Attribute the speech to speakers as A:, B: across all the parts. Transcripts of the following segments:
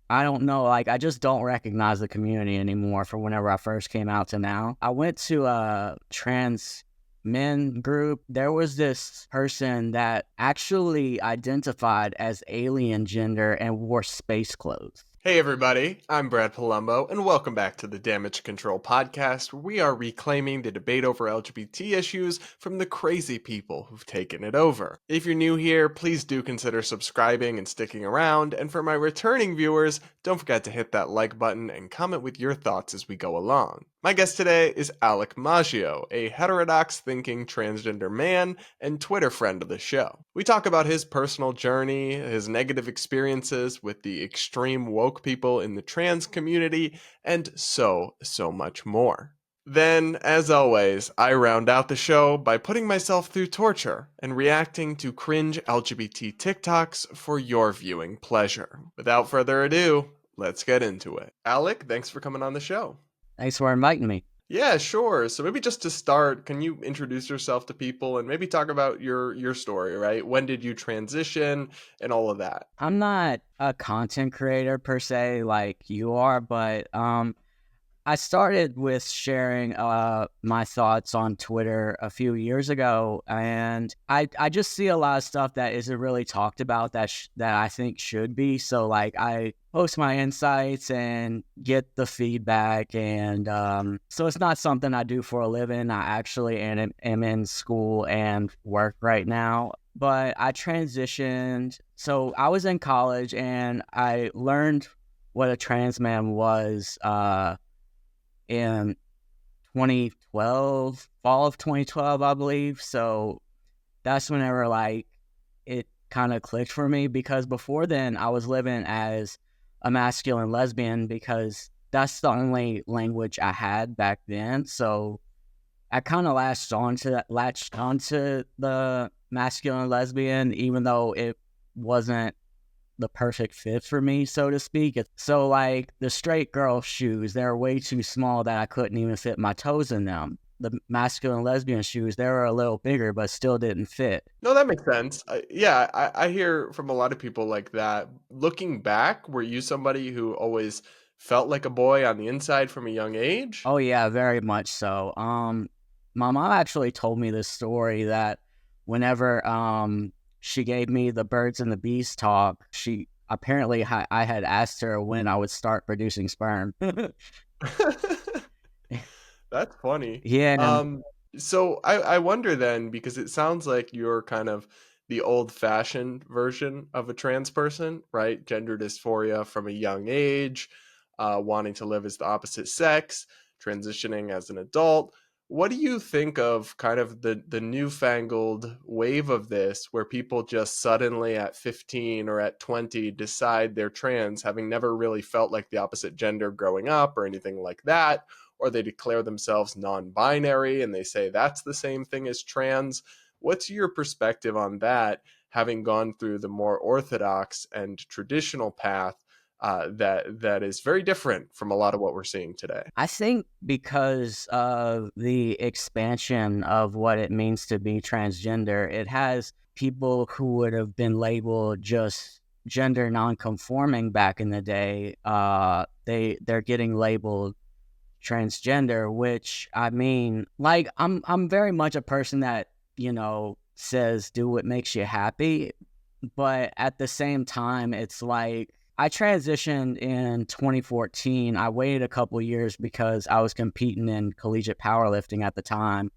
A: I don't know, like, I just don't recognize the community anymore from whenever I first came out to now. I went to a trans men group. There was this person that actually identified as alien gender and wore space clothes.
B: Hey everybody, I'm Brad Polumbo, and welcome back to the Damage Control Podcast, where we are reclaiming the debate over LGBT issues from the crazy people who've taken it over. If you're new here, please do consider subscribing and sticking around, and for my returning viewers, don't forget to hit that like button and comment with your thoughts as we go along. My guest today is Alec Maggio, a heterodox-thinking transgender man and Twitter friend of the show. We talk about his personal journey, his negative experiences with the extreme woke people in the trans community, and so much more. Then, as always, I round out the show by putting myself through torture and reacting to cringe LGBT TikToks for your viewing pleasure. Without further ado, let's get into it. Alec, thanks for coming on the show.
A: Thanks for inviting me.
B: Yeah, sure. So maybe just to start, can you introduce yourself to people and maybe talk about your story, right? When did you transition and all of that?
A: I'm not a content creator per se like you are, but I started with sharing my thoughts on Twitter a few years ago, and I just see a lot of stuff that isn't really talked about that I think should be. So like I post my insights and get the feedback, and so it's not something I do for a living. I actually am in school and work right now. But I transitioned. So I was in college and I learned what a trans man was in 2012, fall of 2012, I believe. So that's whenever like it kind of clicked for me, because before then I was living as a masculine lesbian because that's the only language I had back then. So I kind of latched onto the masculine lesbian, even though it wasn't the perfect fit for me, so to speak. So like the straight girl shoes, they're way too small that I couldn't even fit my toes in them. The masculine lesbian shoes, they were a little bigger, but still didn't fit.
B: No, that makes sense. I hear from a lot of people like that. Looking back, were you somebody who always felt like a boy on the inside from a young age?
A: Oh yeah, very much so. My mom actually told me this story that whenever she gave me the birds and the bees talk, she apparently I had asked her when I would start producing sperm.
B: That's funny.
A: Yeah.
B: So I wonder then, because it sounds like you're kind of the old-fashioned version of a trans person, right? Gender dysphoria from a young age, wanting to live as the opposite sex, transitioning as an adult. What do you think of kind of the newfangled wave of this, where people just suddenly at 15 or at 20 decide they're trans, having never really felt like the opposite gender growing up or anything like that? Or they declare themselves non-binary and they say that's the same thing as trans. What's your perspective on that, having gone through the more orthodox and traditional path that is very different from a lot of what we're seeing today?
A: I think because of the expansion of what it means to be transgender, it has people who would have been labeled just gender nonconforming back in the day. They're getting labeled transgender, which I mean, like I'm very much a person that, says do what makes you happy, but at the same time, it's like I transitioned in 2014. I waited a couple years because I was competing in collegiate powerlifting at the time,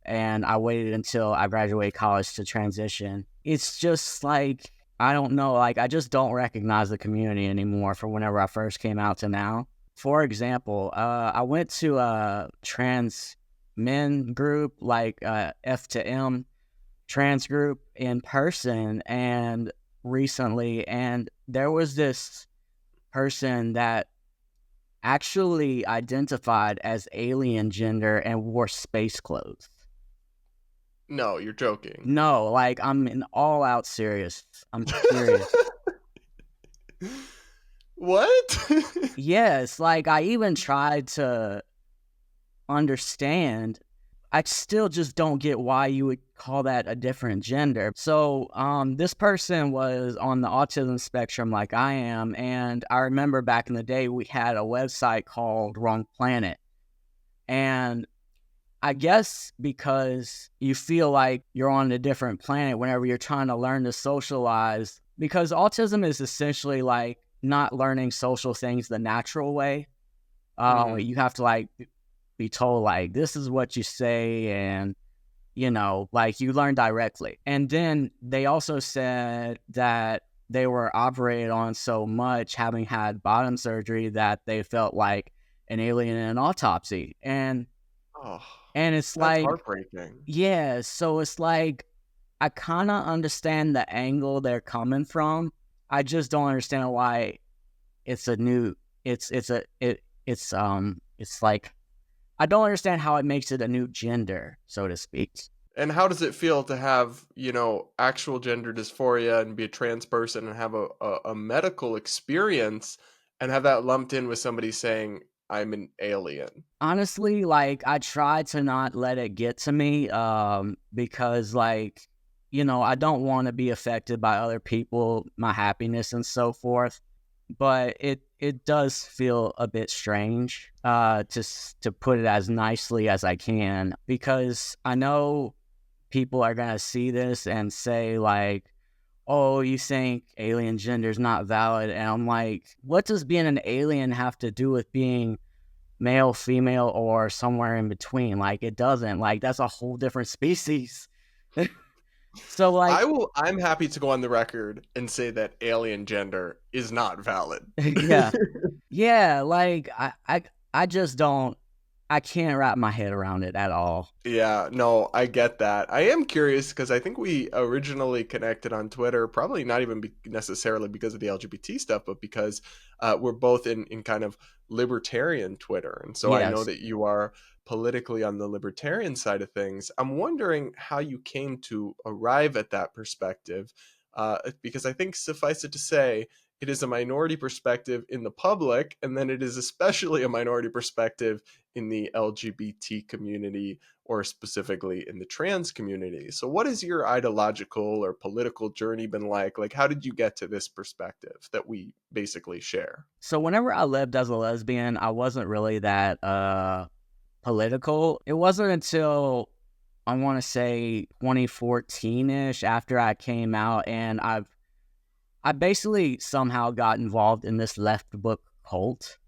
A: and I waited until I graduated college to transition. It's just like, I don't know, like I just don't recognize the community anymore from whenever I first came out to now. For example, I went to a trans men group, like F to M trans group in person and recently, and there was this person that actually identified as alien gender and wore space clothes.
B: No, you're joking.
A: No, like I'm in all out serious. I'm serious.
B: What?
A: Yes, like I even tried to understand. I still just don't get why you would call that a different gender. So this person was on the autism spectrum like I am, and I remember back in the day we had a website called Wrong Planet. And I guess because you feel like you're on a different planet whenever you're trying to learn to socialize, because autism is essentially like not learning social things the natural way. You have to like be told like, this is what you say, and like you learn directly. And then they also said that they were operated on so much, having had bottom surgery, that they felt like an alien in an autopsy. And
B: Oh,
A: it's
B: that's
A: like,
B: heartbreaking.
A: yeah, so it's like I kind of understand the angle they're coming from. I just don't understand why it's a new it's like I don't understand how it makes it a new gender, so to speak.
B: And how does it feel to have, actual gender dysphoria and be a trans person and have a medical experience and have that lumped in with somebody saying, I'm an alien?
A: Honestly, like I try to not let it get to me, because like, I don't want to be affected by other people, my happiness and so forth. But it does feel a bit strange, to put it as nicely as I can, because I know people are gonna see this and say like, oh, you think alien gender is not valid, and I'm like, what does being an alien have to do with being male, female, or somewhere in between? Like, it doesn't. Like, that's a whole different species. So like,
B: I'm happy to go on the record and say that alien gender is not valid.
A: yeah. Yeah, like I just don't, I can't wrap my head around it at all.
B: Yeah, no, I get that. I am curious because I think we originally connected on Twitter, probably not even necessarily because of the LGBT stuff, but because we're both in kind of libertarian Twitter. And so I know
A: Yes.
B: that you are politically on the libertarian side of things. I'm wondering how you came to arrive at that perspective, because I think suffice it to say, it is a minority perspective in the public, and then it is especially a minority perspective in the LGBT community, or specifically in the trans community. So what has your ideological or political journey been like? Like, how did you get to this perspective that we basically share?
A: So whenever I lived as a lesbian, I wasn't really that political. It wasn't until I want to say 2014-ish, after I came out, and I basically somehow got involved in this left book cult.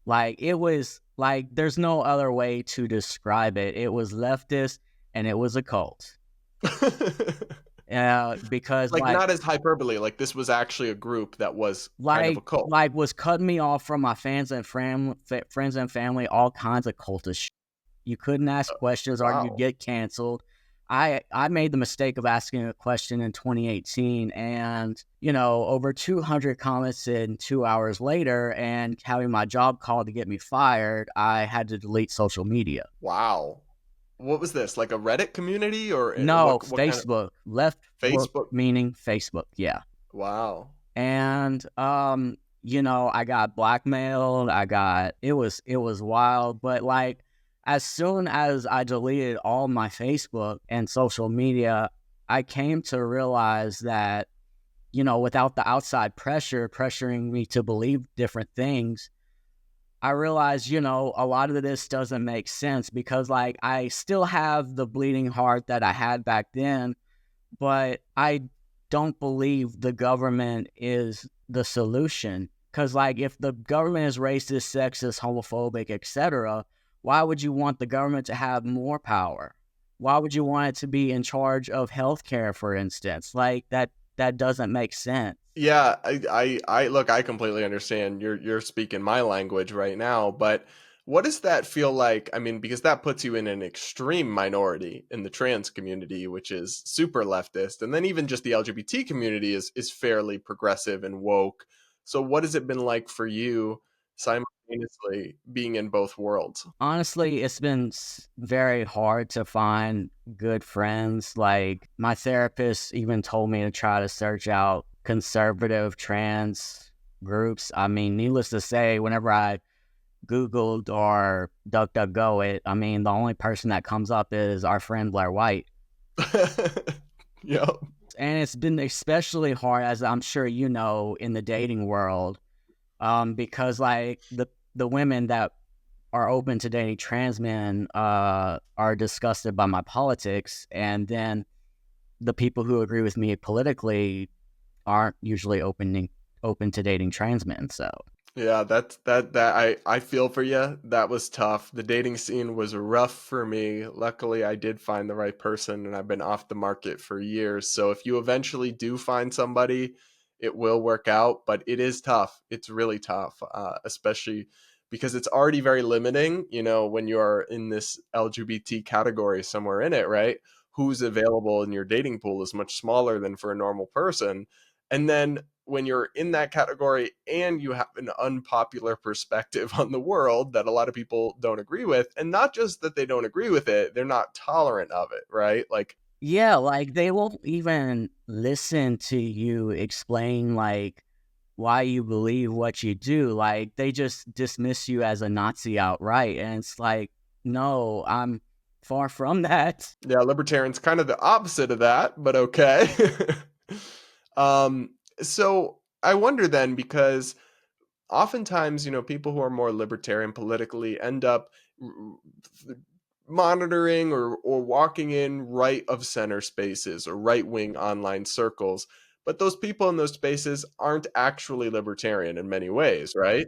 A: Like, it was like, there's no other way to describe it. It was leftist and it was a cult. Because
B: Like, not as hyperbole, like this was actually a group that was kind of a cult.
A: was cutting me off from my friends and family, all kinds of cultish shit. You couldn't ask questions or you'd
B: Wow.
A: get canceled. I made the mistake of asking a question in 2018, and over 200 comments in 2 hours later, and having my job called to get me fired, I had to delete social media.
B: Wow. What was this? Like a Reddit community, or
A: No,
B: what kind of
A: Facebook. Left book
B: Facebook?
A: meaning Facebook, yeah.
B: Wow.
A: And I got blackmailed. It was wild, but like, as soon as I deleted all my Facebook and social media, I came to realize that, without the outside pressuring me to believe different things, I realized, a lot of this doesn't make sense, because like, I still have the bleeding heart that I had back then, but I don't believe the government is the solution. Because like, if the government is racist, sexist, homophobic, etc., why would you want the government to have more power? Why would you want it to be in charge of healthcare, for instance? Like, that doesn't make sense.
B: Yeah, I look, I completely understand. You're speaking my language right now, but what does that feel like? I mean, because that puts you in an extreme minority in the trans community, which is super leftist, and then even just the LGBT community is fairly progressive and woke. So what has it been like for you simultaneously being in both worlds?
A: Honestly, it's been very hard to find good friends. Like, my therapist even told me to try to search out conservative trans groups. I mean, needless to say, whenever I Googled or DuckDuckGo it, I mean, the only person that comes up is our friend Blair White.
B: Yep.
A: And it's been especially hard, as I'm sure you know, in the dating world, because like the women that are open to dating trans men are disgusted by my politics, and then the people who agree with me politically aren't usually open to dating trans men. So
B: Yeah, I feel for you. That was tough. The dating scene was rough for me. Luckily, I did find the right person and I've been off the market for years. So if you eventually do find somebody, it will work out, but it is tough. It's really tough, especially because it's already very limiting, when you are in this LGBT category somewhere in it, right? Who's available in your dating pool is much smaller than for a normal person. And then when you're in that category and you have an unpopular perspective on the world that a lot of people don't agree with, and not just that they don't agree with it, they're not tolerant of it, right? Like,
A: yeah, like they won't even listen to you explain like why you believe what you do. Like they just dismiss you as a Nazi outright, and it's like, no, I'm far from that.
B: yeah, libertarian's kind of the opposite of that, but okay. um, so I wonder then, because oftentimes, people who are more libertarian politically end up monitoring or walking in right of center spaces or right wing online circles. But those people in those spaces aren't actually libertarian in many ways, right?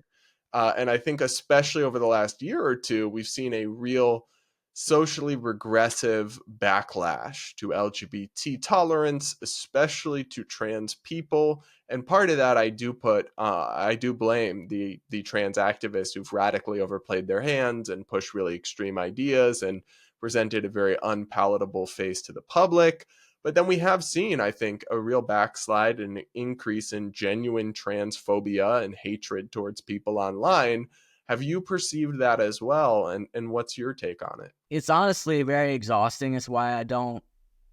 B: And I think, especially over the last year or two, we've seen a real socially regressive backlash to LGBT tolerance, especially to trans people. And part of that, I do blame the trans activists who've radically overplayed their hands and pushed really extreme ideas and presented a very unpalatable face to the public. But then we have seen, I think, a real backslide and an increase in genuine transphobia and hatred towards people online. Have you perceived that as well? And what's your take on it?
A: It's honestly very exhausting. It's why I don't,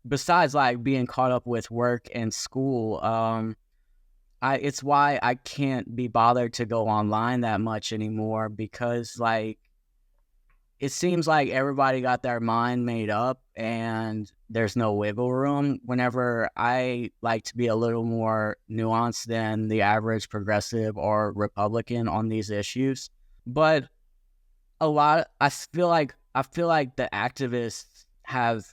A: besides like being caught up with work and school, it's why I can't be bothered to go online that much anymore, because like it seems like everybody got their mind made up and there's no wiggle room. Whenever I like to be a little more nuanced than the average progressive or Republican on these issues. But I feel like the activists have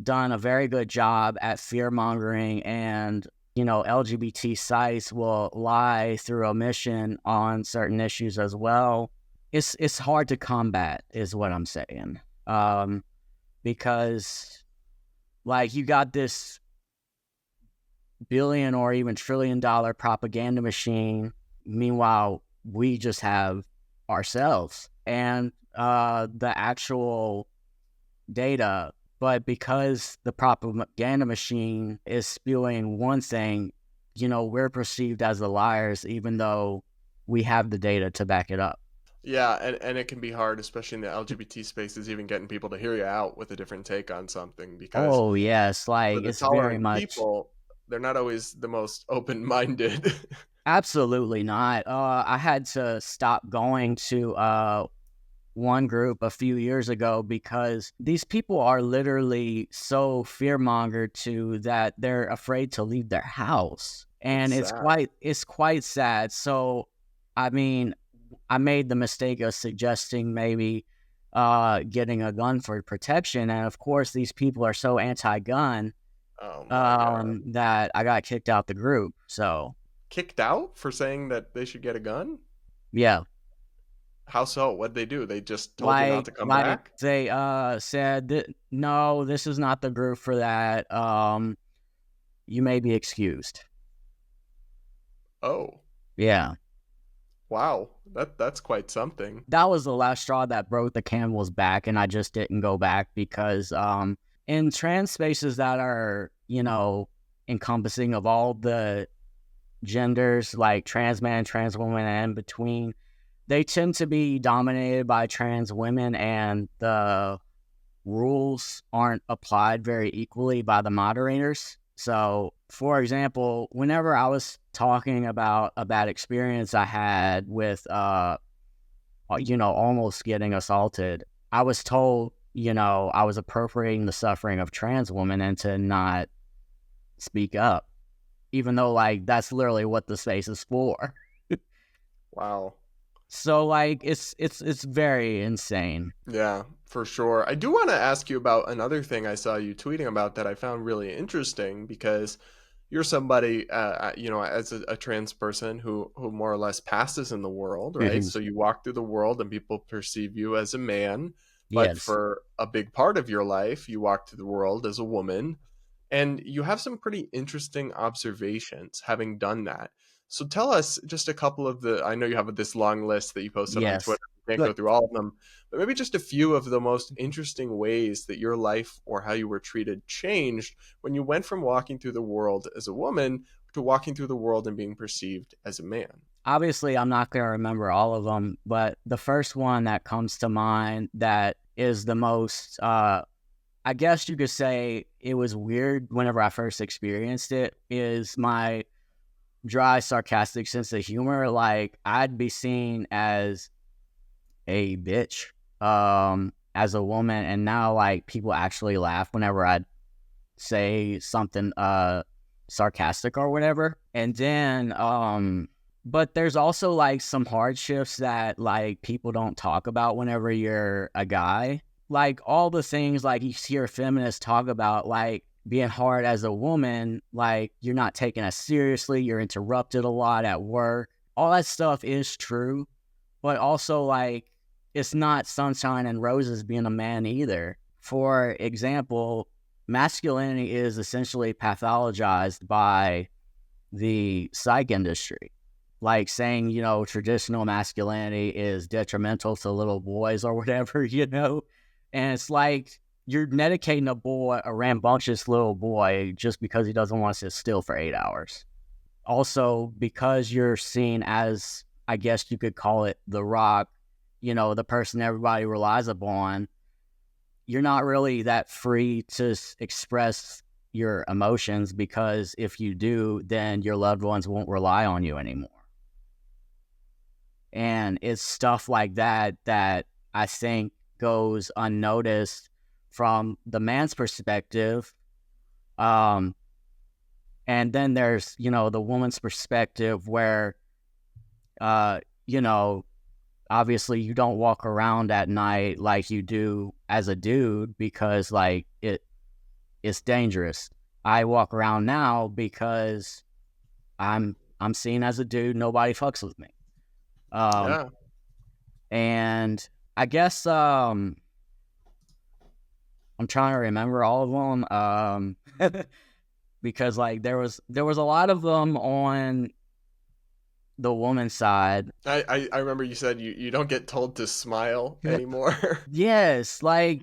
A: done a very good job at fear mongering, and LGBT sites will lie through omission on certain issues as well. It's hard to combat, is what I'm saying. Because like you got this billion or even $1 trillion propaganda machine. Meanwhile, we just have ourselves and the actual data. But because the propaganda machine is spewing one thing, we're perceived as the liars, even though we have the data to back it up.
B: Yeah, and it can be hard, especially in the LGBT spaces, even getting people to hear you out with a different take on something, because
A: Oh, yes.
B: for
A: Like,
B: the
A: it's very
B: tolerant
A: much.
B: people, they're not always the most open minded.
A: Absolutely not. I had to stop going to one group a few years ago because these people are literally so fear-mongered to that they're afraid to leave their house.
B: It's
A: And
B: sad.
A: it's quite sad. So, I mean, I made the mistake of suggesting maybe getting a gun for protection. And of course, these people are so anti-gun
B: Oh my God.
A: that I got kicked out the group. So,
B: Kicked out for saying that they should get a gun?
A: yeah.
B: How so? What'd they do? They just told you not
A: Like
B: to come
A: like
B: back?
A: they said that no, this is not the group for that. You may be excused.
B: Oh,
A: Yeah.
B: wow. That's quite something.
A: That was the last straw that broke the camel's back, and I just didn't go back because in trans spaces that are, encompassing of all the genders, like trans man, trans woman, and in between, they tend to be dominated by trans women, and the rules aren't applied very equally by the moderators. So, for example, whenever I was talking about a bad experience I had with, almost getting assaulted, I was told I was appropriating the suffering of trans women and to not speak up, even though like that's literally what the space is for.
B: Wow.
A: So like it's very insane.
B: Yeah, for sure. I do want to ask you about another thing I saw you tweeting about that I found really interesting because you're somebody, as a trans person who more or less passes in the world, right?
A: Mhm.
B: So you walk through the world and people perceive you as a man, but
A: Yes.
B: for a big part of your life, you walk through the world as a woman. And you have some pretty interesting observations having done that. So tell us just a couple of I know you have this long list that you posted on
A: Yes.
B: Twitter. You can't go
A: But
B: through all of them, but maybe just a few of the most interesting ways that your life or how you were treated changed when you went from walking through the world as a woman to walking through the world and being perceived as a man.
A: obviously I'm not going to remember all of them, but the first one that comes to mind that is the most I guess you could say it was weird whenever I first experienced it is my dry, sarcastic sense of humor. Like I'd be seen as a bitch, as a woman, and now like people actually laugh whenever I say something sarcastic or whatever. And then but there's also like some hardships that like people don't talk about whenever you're a guy. Like all the things like you hear feminists talk about, like being hard as a woman, like you're not taken as seriously, you're interrupted a lot at work. All that stuff is true, but also like it's not sunshine and roses being a man either. For example, masculinity is essentially pathologized by the psych industry. Like saying, traditional masculinity is detrimental to little boys or whatever, And it's like you're dedicating a rambunctious little boy just because he doesn't want to sit still for 8 hours. Also, because you're seen as, I guess you could call it the rock, the person everybody relies upon, you're not really that free to express your emotions, because if you do, then your loved ones won't rely on you anymore. And it's stuff like that that I think goes unnoticed from the man's perspective. And then there's, the woman's perspective where, uh, you know, obviously you don't walk around at night like you do as a dude because like it's dangerous. I walk around now because I'm seen as a dude. Nobody fucks with me. Um,
B: Yeah.
A: and I guess I'm trying to remember all of them because like there was a lot of them on the woman's side.
B: I remember you said you don't get told to smile anymore.
A: Yes, like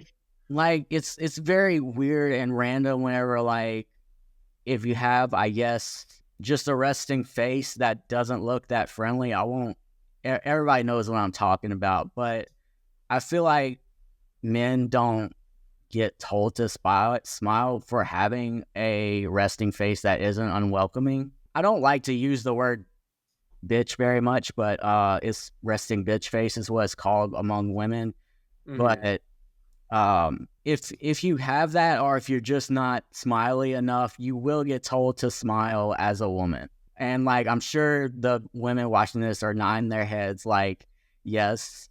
A: it's very weird and random whenever like if you have, I guess, just a resting face that doesn't look that friendly. I won't. Everybody knows what I'm talking about, but I feel like men don't get told to smile for having a resting face that isn't unwelcoming. I don't like to use the word bitch very much, but it's resting bitch face is what it's called among women.
B: Mhm.
A: But if you have that, or if you're just not smiley enough, you will get told to smile as a woman. And like I'm sure the women watching this are nodding their heads like, yes.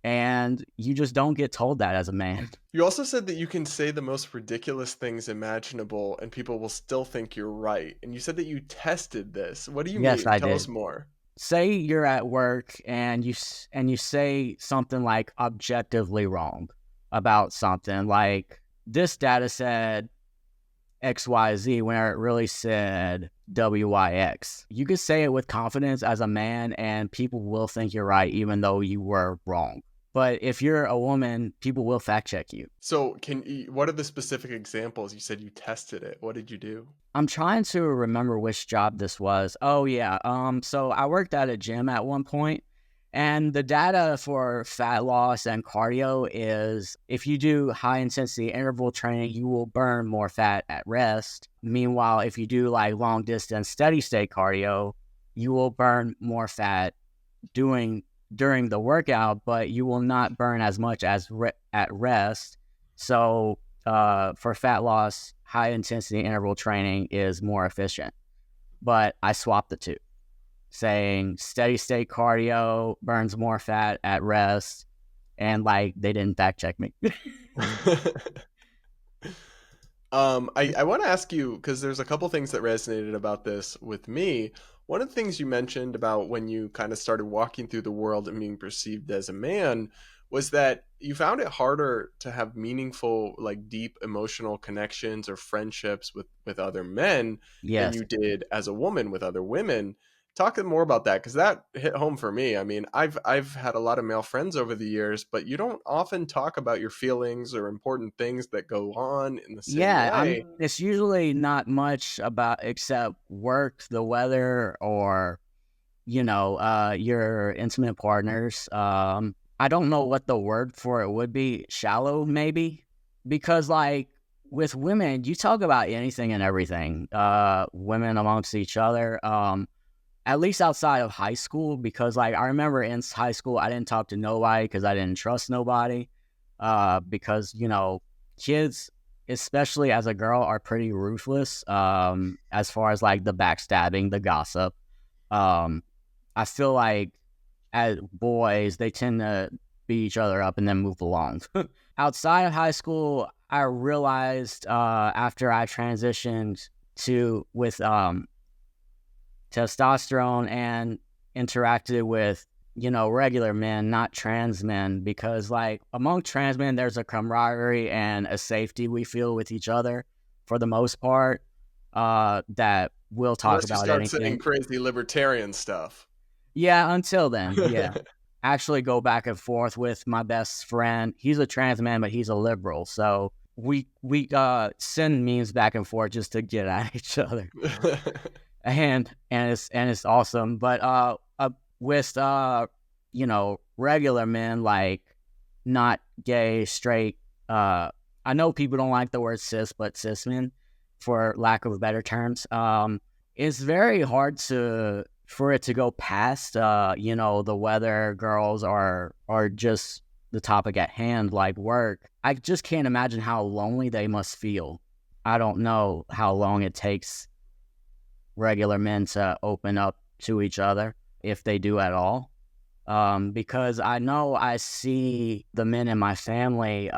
A: And you just don't get told that as a man.
B: You also said that you can say the most ridiculous things imaginable and people will still think you're right. And you said that you tested this. What do you
A: Yes,
B: mean?
A: I
B: Tell us
A: did.
B: more.
A: Say you're at work and you say something like objectively wrong about something, like this data said XYZ where it really said WYX. You could say it with confidence as a man and people will think you're right even though you were wrong. But if you're a woman, people will fact check you.
B: So, what are the specific examples? You said you tested it. What did you do?
A: I'm trying to remember which job this was. Oh yeah. So I worked at a gym at one point, and the data for fat loss and cardio is if you do high intensity interval training, you will burn more fat at rest. Meanwhile, if you do like long distance steady state cardio, you will burn more fat during the workout, but you will not burn as much as at rest. So for fat loss, high intensity interval training is more efficient. But I swapped the two, saying steady state cardio burns more fat at rest, and like they didn't fact check me.
B: I want to ask you, because there's a couple things that resonated about this with me. One of the things you mentioned about when you kind of started walking through the world and being perceived as a man was that you found it harder to have meaningful, like deep emotional connections or friendships with other men than
A: Yes.
B: you did as a woman with other women. Talk more about that, because that hit home for me. I mean, I've had a lot of male friends over the years, but you don't often talk about your feelings or important things that go on in the same
A: Yeah, I mean,
B: way.
A: it's usually not much about except work, the weather, or your intimate partners. I don't know what the word for it would be. Shallow, maybe, because like with women, you talk about anything and everything. Women amongst each other. At least outside of high school, because like I remember in high school, I didn't talk to nobody because I didn't trust nobody. Because kids, especially as a girl, are pretty ruthless. As far as like the backstabbing, the gossip. Um, I feel like as boys, they tend to beat each other up and then move along. Outside of high school, I realized after I transitioned to with testosterone and interacted with regular men, not trans men, because like among trans men there's a camaraderie and a safety we feel with each other for the most part, that we'll talk
B: Unless you
A: about
B: start saying
A: anything.
B: crazy libertarian stuff.
A: Yeah, until then, yeah. Actually go back and forth with my best friend. He's a trans man, but he's a liberal, so we send memes back and forth just to get at each other. And it's awesome. But with regular men, like not gay, straight, I know people don't like the word cis, but cis men, for lack of better terms, it's very hard for it to go past the weather, girls, are just the topic at hand, like work. I just can't imagine how lonely they must feel. I don't know how long it takes regular men to open up to each other, if they do at all. Because I know I see the men in my family,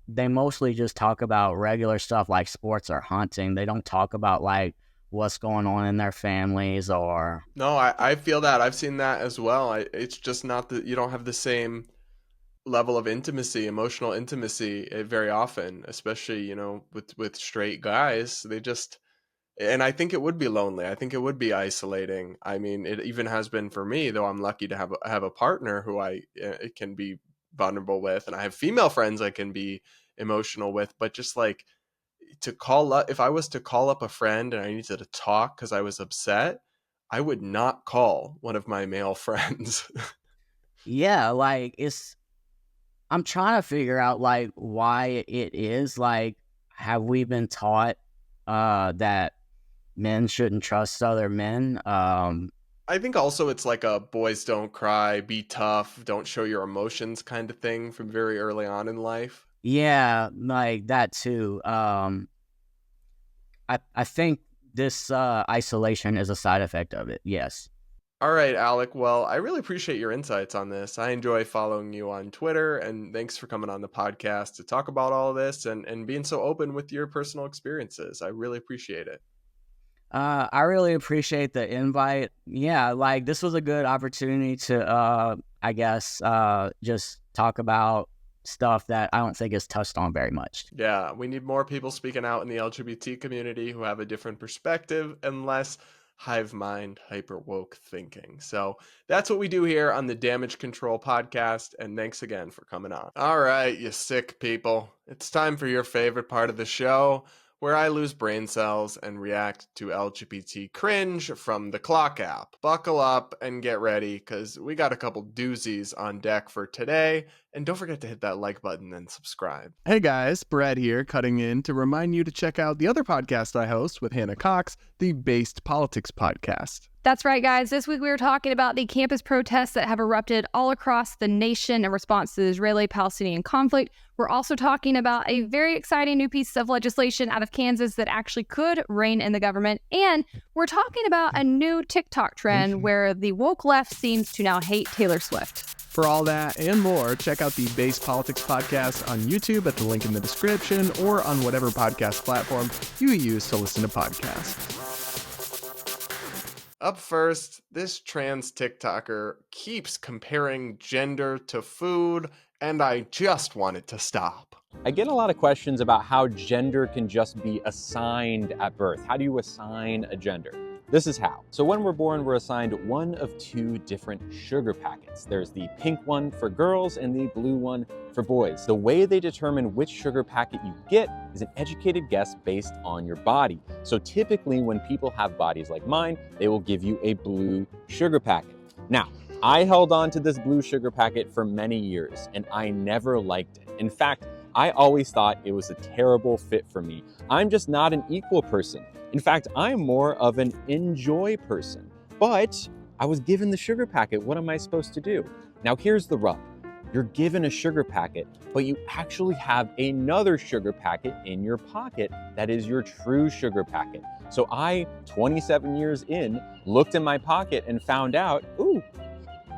A: they mostly just talk about regular stuff like sports or hunting. They don't talk about like what's going on in their families or.
B: No, I feel that. I've seen that as well. It's just not that you don't have the same level of intimacy, emotional intimacy, very often, especially, with straight guys. They just, and I think it would be lonely. I think it would be isolating. I mean, it even has been for me, though I'm lucky to have a partner who I can be vulnerable with, and I have female friends I can be emotional with, but just like to call up, if I was to call up a friend and I needed to talk because I was upset, I would not call one of my male friends.
A: Yeah, like I'm trying to figure out like why it is. Like, have we been taught that men shouldn't trust other men?
B: I think also it's like a boys don't cry, be tough, don't show your emotions kind of thing from very early on in life.
A: Yeah, like that too. I think this isolation is a side effect of it. Yes.
B: All right, Alec. Well, I really appreciate your insights on this. I enjoy following you on Twitter, and thanks for coming on the podcast to talk about all of this and being so open with your personal experiences. I really appreciate it.
A: I really appreciate the invite. Yeah, like this was a good opportunity to, I guess, just talk about stuff that I don't think is touched on very much.
B: Yeah, we need more people speaking out in the LGBT community who have a different perspective and less hive mind, hyper woke thinking. So that's what we do here on the Damage Control podcast. And thanks again for coming on. All right, you sick people. It's time for your favorite part of the show, where I lose brain cells and react to LGBT cringe from the Clock app. Buckle up and get ready, because we got a couple doozies on deck for today. And don't forget to hit that like button and subscribe.
C: Hey guys, Brad here, cutting in to remind you to check out the other podcast I host with Hannah Cox, the Based Politics Podcast.
D: That's right, guys. This week we were talking about the campus protests that have erupted all across the nation in response to the Israeli-Palestinian conflict. We're also talking about a very exciting new piece of legislation out of Kansas that actually could rein in the government. And we're talking about a new TikTok trend where the woke left seems to now hate Taylor Swift.
C: For all that and more, check out the Base Politics podcast on YouTube at the link in the description or on whatever podcast platform you use to listen to podcasts.
B: Up first, this trans TikToker keeps comparing gender to food, and I just want it to stop.
E: I get a lot of questions about how gender can just be assigned at birth. How do you assign a gender? This is how. So when we're born, we're assigned one of two different sugar packets. There's the pink one for girls and the blue one for boys. The way they determine which sugar packet you get is an educated guess based on your body. So typically when people have bodies like mine, they will give you a blue sugar packet. Now, I held on to this blue sugar packet for many years and I never liked it. In fact, I always thought it was a terrible fit for me. I'm just not an equal person. In fact, I'm more of an enjoy person. But I was given the sugar packet. What am I supposed to do? Now here's the rub. You're given a sugar packet, but you actually have another sugar packet in your pocket that is your true sugar packet. So I, 27 years in, looked in my pocket and found out, ooh,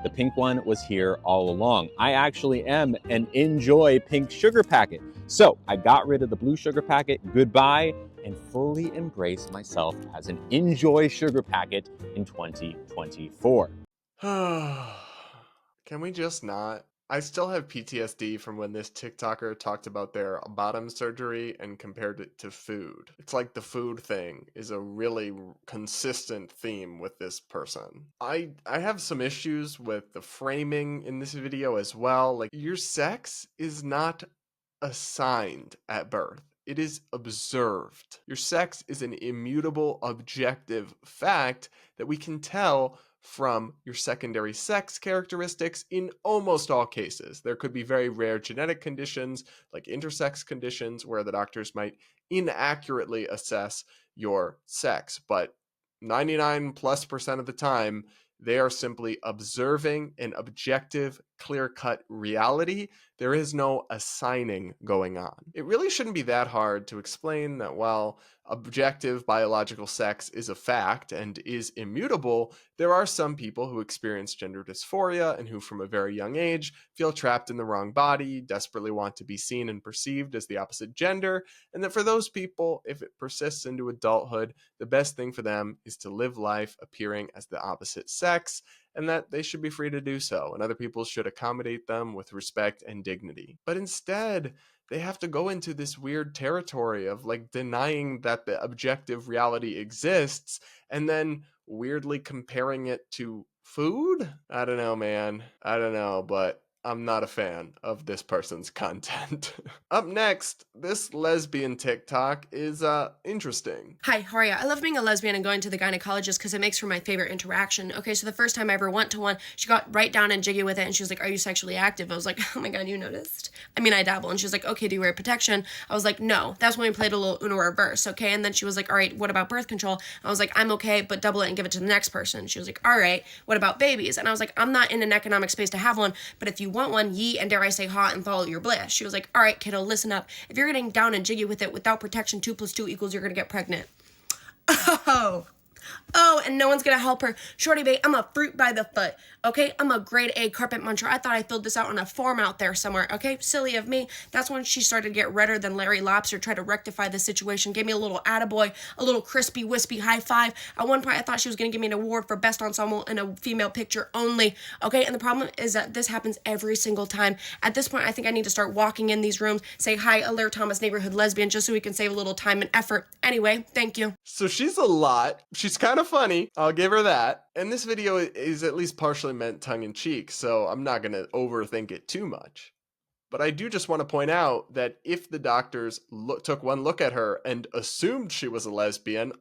E: the pink one was here all along. I actually am an enjoy pink sugar packet. So I got rid of the blue sugar packet, goodbye, and fully embrace myself as an enjoy sugar packet in 2024.
B: Can we just not? I still have PTSD from when this TikToker talked about their bottom surgery and compared it to food. It's like the food thing is a really consistent theme with this person. I have some issues with the framing in this video as well. Like, your sex is not assigned at birth. It is observed. Your sex is an immutable, objective fact that we can tell from your secondary sex characteristics in almost all cases. There could be very rare genetic conditions, like intersex conditions, where the doctors might inaccurately assess your sex, but 99+% of the time, they are simply observing an objective, clear-cut reality. There is no assigning going on. It really shouldn't be that hard to explain that while objective biological sex is a fact and is immutable, there are some people who experience gender dysphoria and who from a very young age feel trapped in the wrong body, desperately want to be seen and perceived as the opposite gender, and that for those people, if it persists into adulthood, the best thing for them is to live life appearing as the opposite sex, and that they should be free to do so, and other people should accommodate them with respect and dignity. But instead, they have to go into this weird territory of like denying that the objective reality exists and then weirdly comparing it to food? I don't know, man. I don't know, but I'm not a fan of this person's content. Up next, this lesbian TikTok is interesting.
F: Hi, how are ya? I love being a lesbian and going to the gynecologist because it makes for my favorite interaction. Okay, so the first time I ever went to one, she got right down and jiggy with it and she was like, "Are you sexually active?" I was like, "Oh my god, you noticed?" I mean, I dabble. And she was like, "Okay, do you wear protection?" I was like, "No." That's when we played a little Uno reverse, okay? And then she was like, "All right, what about birth control?" I was like, "I'm okay, but double it and give it to the next person." She was like, "All right, what about babies?" And I was like, "I'm not in an economic space to have one, but if you want one, yeet, and dare I say hot, and follow your bliss." She was like, "All right, kiddo, listen up. If you're getting down and jiggy with it without protection, 2 + 2 = you're gonna get pregnant." Oh, and no one's gonna help her. Shorty bae, I'm a fruit by the foot, okay? I'm a grade A carpet muncher. I thought I filled this out on a form out there somewhere, okay? Silly of me. That's when she started to get redder than Larry Lobster, tried to rectify the situation, gave me a little attaboy, a little crispy, wispy high five. At one point, I thought she was gonna give me an award for best ensemble in a female picture only, okay? And the problem is that this happens every single time. At this point, I think I need to start walking in these rooms, say, "Hi, Alaire Thomas, neighborhood lesbian," just so we can save a little time and effort. Anyway, thank you.
B: So she's a lot. She's kind of funny. I'll give her that. And this video is at least partially meant tongue-in-cheek, so I'm not going to overthink it too much. But I do just want to point out that if the doctors took one look at her and assumed she was a lesbian,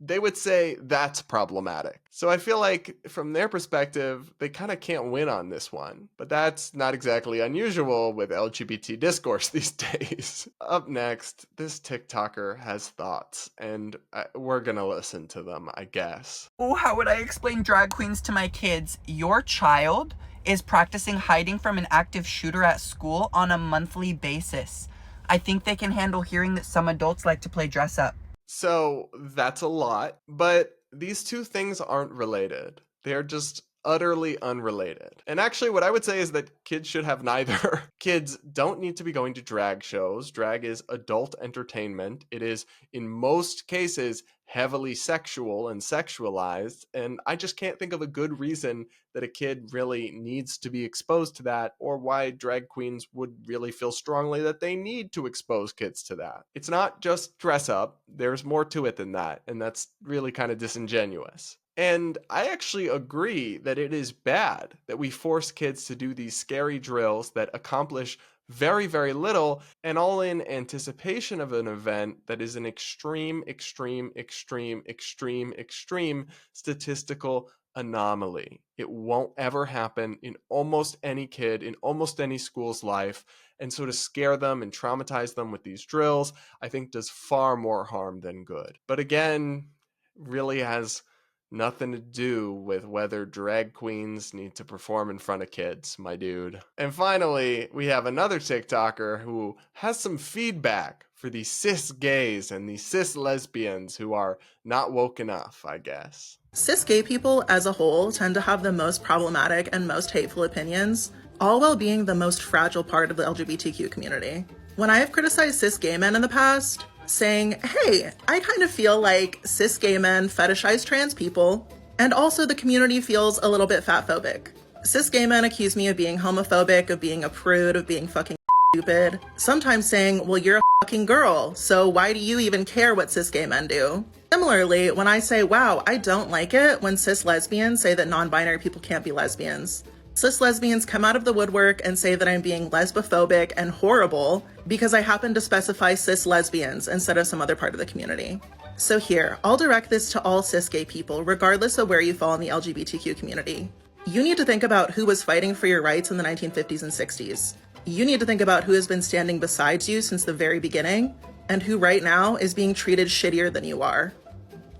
B: they would say that's problematic. So I feel like from their perspective, they kind of can't win on this one. But that's not exactly unusual with LGBT discourse these days. Up next, this TikToker has thoughts, and we're gonna listen to them, I guess.
G: Oh, how would I explain drag queens to my kids? Your child is practicing hiding from an active shooter at school on a monthly basis. I think they can handle hearing that some adults like to play dress up.
B: So that's a lot, but these two things aren't related. They're just utterly unrelated. And actually, what I would say is that kids should have neither. Kids don't need to be going to drag shows. Drag is adult entertainment. It is, in most cases, heavily sexual and sexualized. And I just can't think of a good reason that a kid really needs to be exposed to that, or why drag queens would really feel strongly that they need to expose kids to that. It's not just dress up. There's more to it than that. And that's really kind of disingenuous. And I actually agree that it is bad that we force kids to do these scary drills that accomplish very, very little, and all in anticipation of an event that is an extreme statistical anomaly. It won't ever happen in almost any kid, in almost any school's life. And so to scare them and traumatize them with these drills, I think does far more harm than good. But again, really has nothing to do with whether drag queens need to perform in front of kids, my dude. And finally, we have another TikToker who has some feedback for the cis gays and the cis lesbians who are not woke enough, I guess.
H: Cis gay people as a whole tend to have the most problematic and most hateful opinions, all while being the most fragile part of the LGBTQ community. When I have criticized cis gay men in the past, saying, hey, I kind of feel like cis gay men fetishize trans people, and also the community feels a little bit fatphobic. Cis gay men accuse me of being homophobic, of being a prude, of being fucking stupid, sometimes saying, well, you're a fucking girl, so why do you even care what cis gay men do? Similarly, when I say, wow, I don't like it when cis lesbians say that non-binary people can't be lesbians. Cis lesbians come out of the woodwork and say that I'm being lesbophobic and horrible because I happen to specify cis lesbians instead of some other part of the community. So here, I'll direct this to all cis gay people, regardless of where you fall in the LGBTQ community. You need to think about who was fighting for your rights in the 1950s and 60s. You need to think about who has been standing beside you since the very beginning, and who right now is being treated shittier than you are.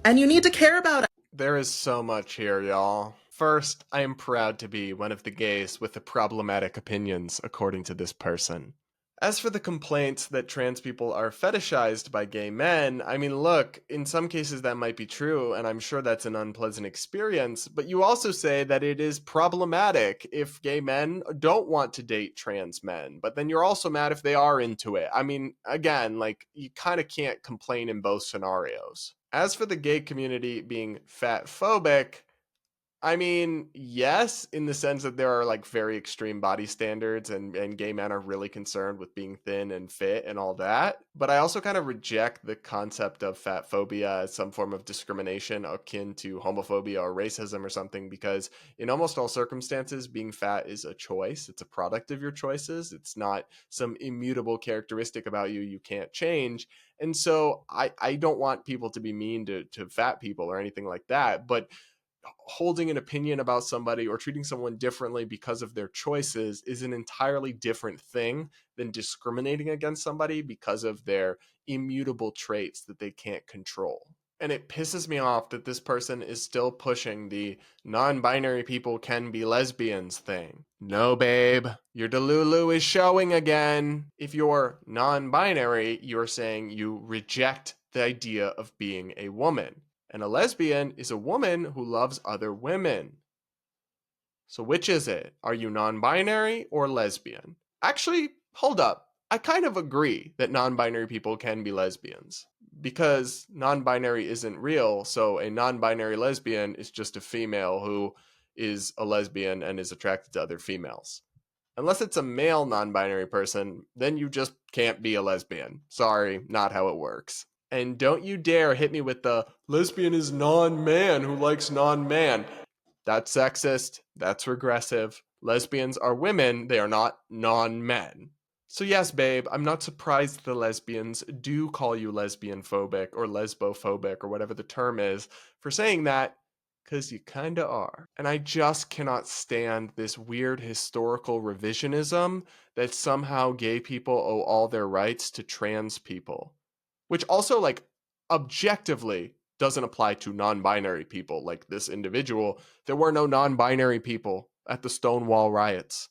H: And you need to care about it.
B: There is so much here, y'all. First, I am proud to be one of the gays with the problematic opinions, according to this person. As for the complaints that trans people are fetishized by gay men, I mean, look, in some cases that might be true, and I'm sure that's an unpleasant experience, but you also say that it is problematic if gay men don't want to date trans men, but then you're also mad if they are into it. I mean, again, like, you kind of can't complain in both scenarios. As for the gay community being fatphobic, I mean, yes, in the sense that there are like very extreme body standards and gay men are really concerned with being thin and fit and all that. But I also kind of reject the concept of fat phobia as some form of discrimination akin to homophobia or racism or something, because in almost all circumstances, being fat is a choice. It's a product of your choices. It's not some immutable characteristic about you can't change. And so I don't want people to be mean to fat people or anything like that. But holding an opinion about somebody or treating someone differently because of their choices is an entirely different thing than discriminating against somebody because of their immutable traits that they can't control. And it pisses me off that this person is still pushing the non-binary people can be lesbians thing. No, babe, your delulu is showing again. If you're non-binary, you're saying you reject the idea of being a woman. And a lesbian is a woman who loves other women. So which is it? Are you non-binary or lesbian? Actually, hold up. I kind of agree that non-binary people can be lesbians, because non-binary isn't real, so a non-binary lesbian is just a female who is a lesbian and is attracted to other females. Unless it's a male non-binary person, then you just can't be a lesbian. Sorry, not how it works. And don't you dare hit me with the lesbian is non-man who likes non-man. That's sexist. That's regressive. Lesbians are women. They are not non-men. So yes, babe, I'm not surprised the lesbians do call you lesbian phobic or lesbophobic or whatever the term is for saying that, because you kinda are. And I just cannot stand this weird historical revisionism that somehow gay people owe all their rights to trans people. Which also, like, objectively doesn't apply to non-binary people like this individual. There were no non-binary people at the Stonewall riots.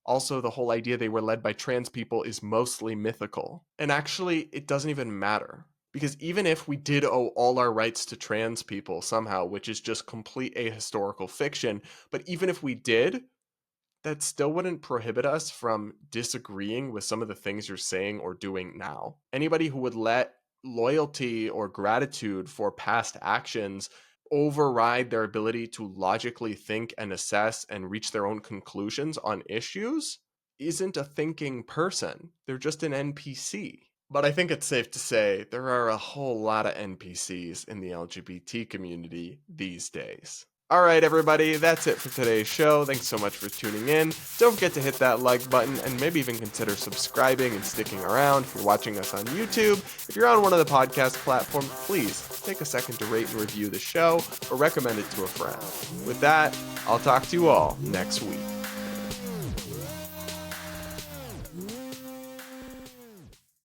B: Also, the whole idea they were led by trans people is mostly mythical. And actually, it doesn't even matter. Because even if we did owe all our rights to trans people somehow, which is just complete ahistorical fiction, but even if we did, that still wouldn't prohibit us from disagreeing with some of the things you're saying or doing now. Anybody who would let loyalty or gratitude for past actions override their ability to logically think and assess and reach their own conclusions on issues isn't a thinking person. They're just an NPC. But I think it's safe to say there are a whole lot of NPCs in the LGBT community these days. All right, everybody, that's it for today's show. Thanks so much for tuning in. Don't forget to hit that like button and maybe even consider subscribing and sticking around if you're watching us on YouTube. If you're on one of the podcast platforms, please take a second to rate and review the show or recommend it to a friend. With that, I'll talk to you all next week.